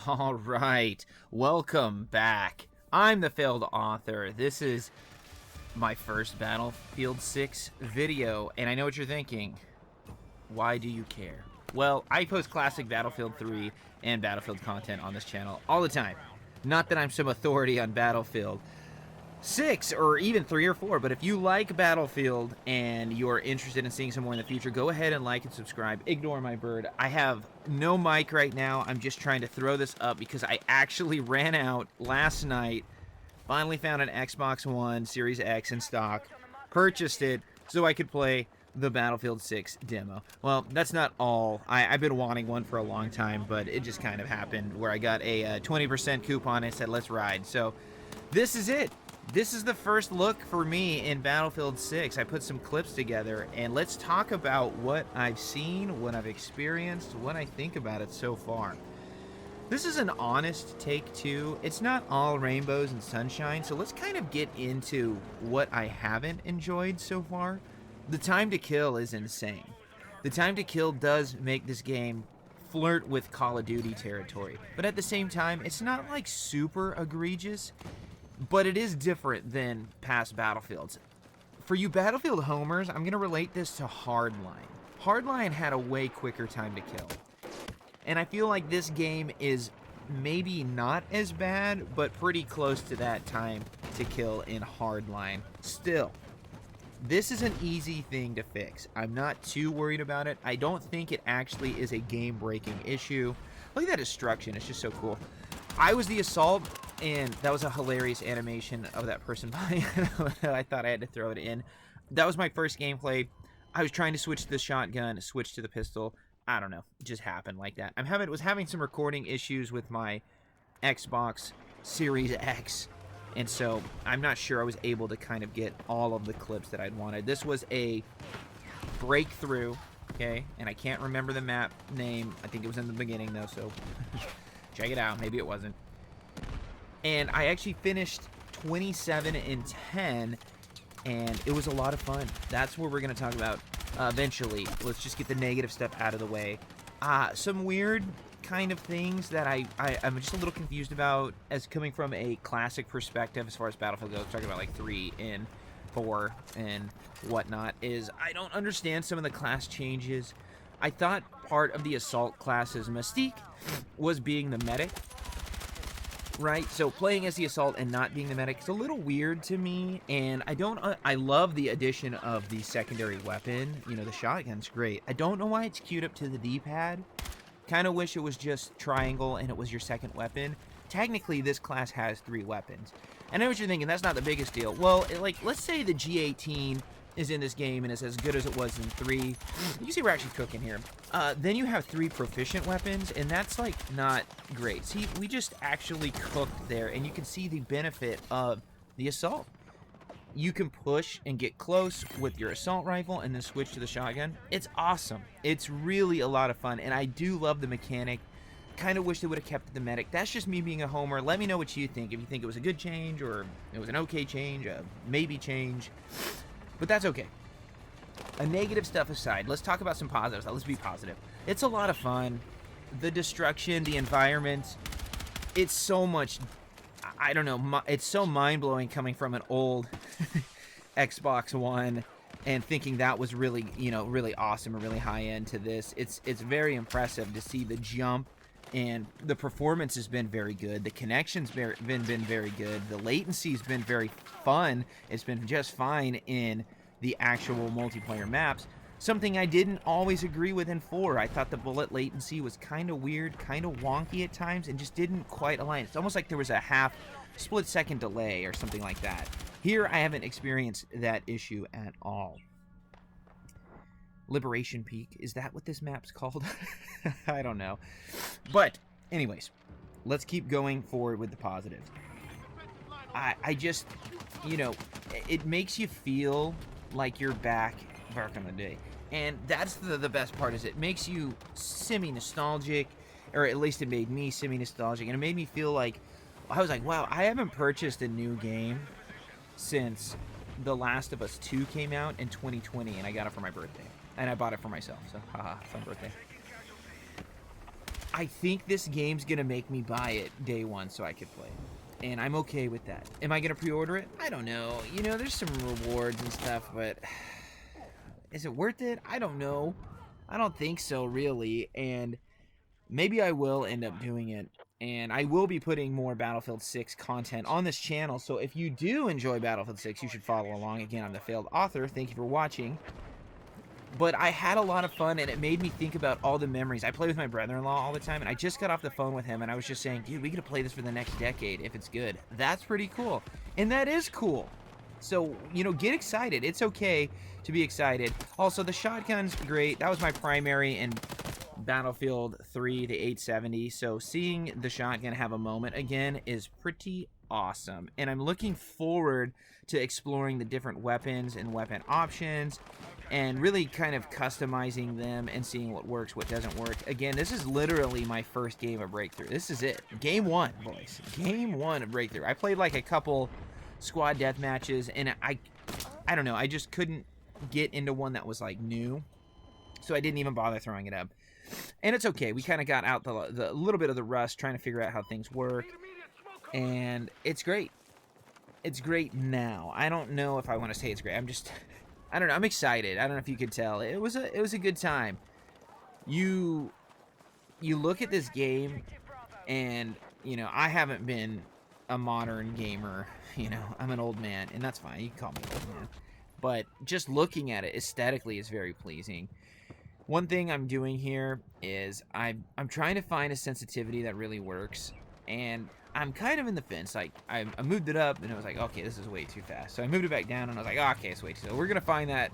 All right, welcome back. I'm the failed author. This is my first Battlefield 6 video, and I know what you're thinking. Why do you care? Well, I post classic Battlefield 3 and Battlefield content on this channel all the time. Not that I'm some authority on Battlefield 6 or even 3 or 4, but if you like Battlefield and you're interested in seeing some more in the future, go ahead and like and subscribe. Ignore my bird. I have no mic right now. I'm just trying to throw this up because I actually ran out last night. Finally found an Xbox One Series X in stock, purchased it so I could play the Battlefield 6 demo. Well, that's not all. I've been wanting one for a long time, but it just kind of happened where I got a 20% coupon and said, let's ride. So this is it. This is the first look for me in Battlefield 6. I put some clips together, and let's talk about what I've seen, what I've experienced, what I think about it so far. This is an honest take too. It's not all rainbows and sunshine, so let's kind of get into what I haven't enjoyed so far. The time to kill is insane. The time to kill does make this game flirt with Call of Duty territory, but at the same time, it's not like super egregious. But it is different than past Battlefields. For you Battlefield homers, I'm going to relate this to Hardline. Hardline had a way quicker time to kill. And I feel like this game is maybe not as bad, but pretty close to that time to kill in Hardline. Still, this is an easy thing to fix. I'm not too worried about it. I don't think it actually is a game-breaking issue. Look at that destruction. It's just so cool. I was the assault, and that was a hilarious animation of that person buying it. I thought I had to throw it in. That was my first gameplay. I was trying to switch to the shotgun, switch to the pistol. I don't know. It just happened like that. Was having some recording issues with my Xbox Series X, and so I'm not sure I was able to kind of get all of the clips that I'd wanted. This was a breakthrough, okay? And I can't remember the map name. I think it was in the beginning, though, so check it out. Maybe it wasn't. And I actually finished 27 and 10, and it was a lot of fun. That's what we're going to talk about eventually. Let's just get the negative stuff out of the way. Some weird kind of things that I'm just a little confused about as coming from a classic perspective as far as Battlefield goes. Talking about like 3 and 4 and whatnot is I don't understand some of the class changes. I thought part of the assault class's mystique was being the medic, right? So playing as the assault and not being the medic is a little weird to me, and I love the addition of the secondary weapon. You know, the shotgun's great. I don't know why it's queued up to the D-pad. Kind of wish it was just triangle and it was your second weapon. Technically, this class has 3 weapons. I know what you're thinking, that's not the biggest deal. Well, let's say the G18 is in this game and is as good as it was in 3. You see we're actually cooking here. Then you have 3 proficient weapons, and that's like not great. See, we just actually cooked there, and you can see the benefit of the assault. You can push and get close with your assault rifle and then switch to the shotgun. It's awesome. It's really a lot of fun, and I do love the mechanic. Kind of wish they would have kept the medic. That's just me being a homer. Let me know what you think. If you think it was a good change, or it was an okay change, a maybe change. But that's okay. A negative stuff aside, let's talk about some positives. Let's be positive. It's a lot of fun. The destruction, the environment, it's so much, I don't know, it's so mind-blowing coming from an old Xbox One and thinking that was really, really awesome and really high-end to this. It's very impressive to see the jump, and the performance has been very good. The connection's been very good. The latency's been very fun. It's been just fine in the actual multiplayer maps. Something I didn't always agree with in 4. I thought the bullet latency was kind of weird, kind of wonky at times, and just didn't quite align. It's almost like there was a half split-second delay or something like that. Here, I haven't experienced that issue at all. Liberation Peak, is that what this map's called? I don't know. But, anyways, let's keep going forward with the positives. I just, it makes you feel like you're back in the day. And that's the best part, is it makes you semi-nostalgic, or at least it made me semi-nostalgic, and it made me feel like, I was like, wow, I haven't purchased a new game since The Last of Us 2 came out in 2020, and I got it for my birthday. And I bought it for myself, so haha, fun birthday. I think this game's gonna make me buy it day one so I could play it. And I'm okay with that. Am I gonna pre-order it? I don't know. You know, there's some rewards and stuff, but is it worth it? I don't know. I don't think so, really. And maybe I will end up doing it. And I will be putting more Battlefield 6 content on this channel. So if you do enjoy Battlefield 6, you should follow along. Again, I'm the Failed Author. Thank you for watching. But I had a lot of fun, and it made me think about all the memories. I play with my brother-in-law all the time, and I just got off the phone with him, and I was just saying, dude, we could play this for the next decade if it's good. That's pretty cool. And that is cool. So, you know, get excited. It's okay to be excited. Also, the shotgun's great. That was my primary in Battlefield 3, the 870. So seeing the shotgun have a moment again is pretty awesome. And I'm looking forward to exploring the different weapons and weapon options and really kind of customizing them and seeing what works, what doesn't work. Again, this is literally my first game of Breakthrough. This is it. Game one, boys. Game one of Breakthrough. I played like a couple squad death matches, and I don't know. I just couldn't get into one that was like new, so I didn't even bother throwing it up. And it's okay. We kind of got out the little bit of the rust trying to figure out how things work, and it's great. It's great now. I don't know if I want to say it's great. I don't know. I'm excited. I don't know if you could tell. It was a good time. You look at this game, and you know, I haven't been a modern gamer. You know, I'm an old man, and that's fine. You can call me old man. But just looking at it aesthetically is very pleasing. One thing I'm doing here is I'm trying to find a sensitivity that really works, and I'm kind of in the fence. Like, I moved it up, and it was like, okay, this is way too fast. So I moved it back down, and I was like, oh, okay, it's way too slow. We're going to find that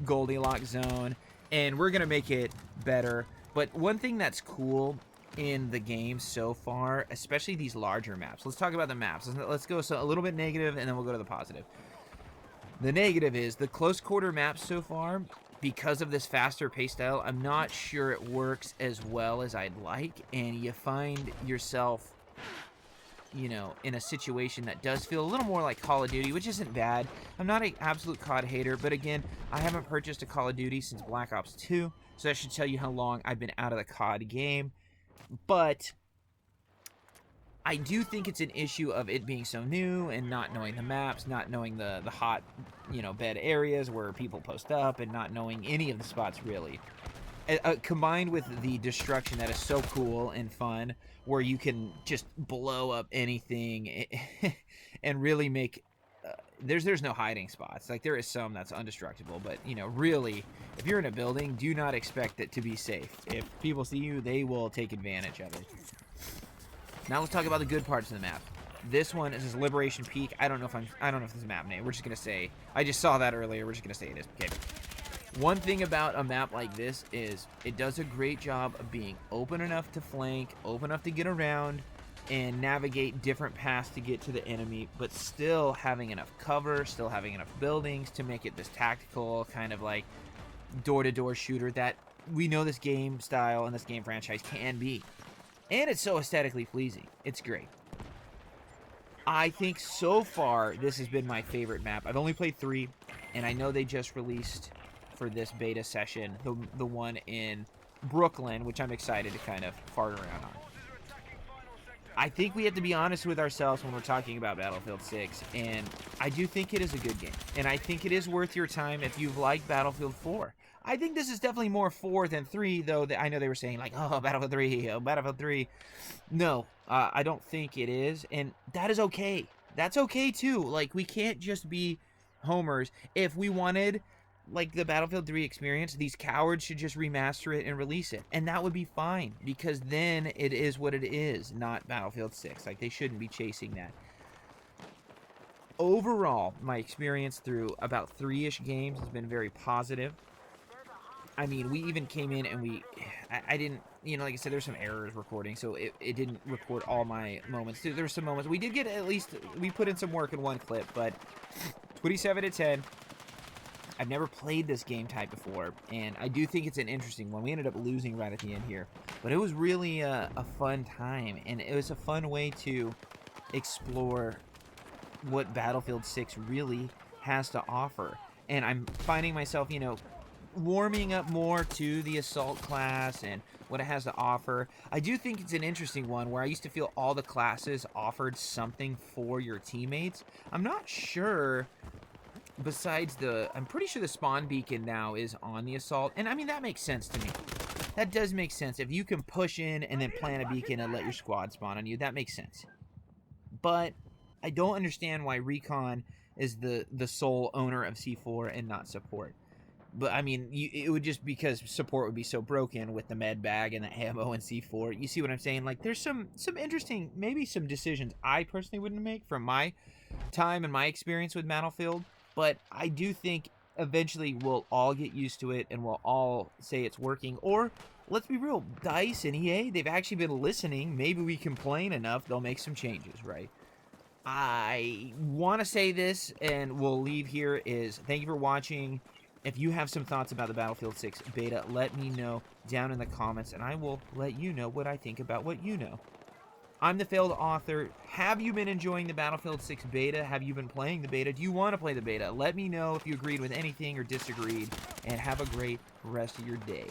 Goldilocks zone, and we're going to make it better. But one thing that's cool in the game so far, especially these larger maps. Let's talk about the maps. Let's go a little bit negative, and then we'll go to the positive. The negative is the close quarter maps so far, because of this faster pace style, I'm not sure it works as well as I'd like, and you find yourself, you know, in a situation that does feel a little more like Call of Duty, which isn't bad. I'm not an absolute COD hater, but again, I haven't purchased a Call of Duty since Black Ops 2, so that should tell you how long I've been out of the COD game. But I do think it's an issue of it being so new and not knowing the maps, not knowing the hot, you know, bed areas where people post up, and not knowing any of the spots really. Combined with the destruction that is so cool and fun, where you can just blow up anything and really make there's no hiding spots. Like, there is some that's undestructible, but you know, really, if you're in a building, do not expect it to be safe. If people see you, they will take advantage of it. Now let's talk about the good parts of the map. This one is Liberation Peak. I don't know if this is a map name. We're just gonna say, I just saw that earlier. We're just gonna say it is. Okay. One thing about a map like this is it does a great job of being open enough to flank, open enough to get around, and navigate different paths to get to the enemy, but still having enough cover, still having enough buildings to make it this tactical kind of like door-to-door shooter that we know this game style and this game franchise can be. And it's so aesthetically pleasing. It's great. I think so far this has been my favorite map. I've only played 3, and I know they just released for this beta session the one in Brooklyn, which I'm excited to kind of fart around on. I think we have to be honest with ourselves when we're talking about Battlefield 6, and I do think it is a good game, and I think it is worth your time if you've liked Battlefield 4. I think this is definitely more 4 than 3, though. I know they were saying, like, oh, Battlefield 3, oh, Battlefield 3. No, I don't think it is, and that is okay. That's okay, too. Like, we can't just be homers. If we wanted, like, the Battlefield 3 experience, these cowards should just remaster it and release it, and that would be fine, because then it is what it is, not Battlefield 6. Like, they shouldn't be chasing that. Overall, my experience through about 3-ish games has been very positive. I mean, we even came in and I didn't, you know, like I said, there's some errors recording, so it didn't record all my moments. There were some moments. We did get at least, we put in some work in one clip, but 27-10. I've never played this game type before, and I do think it's an interesting one. We ended up losing right at the end here, but it was really a fun time, and it was a fun way to explore what Battlefield 6 really has to offer. And I'm finding myself, you know, warming up more to the Assault class and what it has to offer. I do think it's an interesting one where I used to feel all the classes offered something for your teammates. I'm not sure, besides I'm pretty sure the spawn beacon now is on the Assault, and I mean, that makes sense to me. That does make sense. If you can push in and then plant a beacon and let your squad spawn on you, that makes sense. But I don't understand why Recon is the sole owner of C4 and not support. But I mean, it would just because support would be so broken with the med bag and the ammo and C4. You see what I'm saying? Like, there's some interesting, maybe some decisions I personally wouldn't make from my time and my experience with Battlefield. But I do think eventually we'll all get used to it and we'll all say it's working. Or let's be real, DICE and EA, they've actually been listening. Maybe we complain enough, they'll make some changes, right? I want to say this, and we'll leave here, is thank you for watching. If you have some thoughts about the Battlefield 6 beta, let me know down in the comments, and I will let you know what I think about what you know. I'm the Failed Author. Have you been enjoying the Battlefield 6 beta? Have you been playing the beta? Do you want to play the beta? Let me know if you agreed with anything or disagreed, and have a great rest of your day.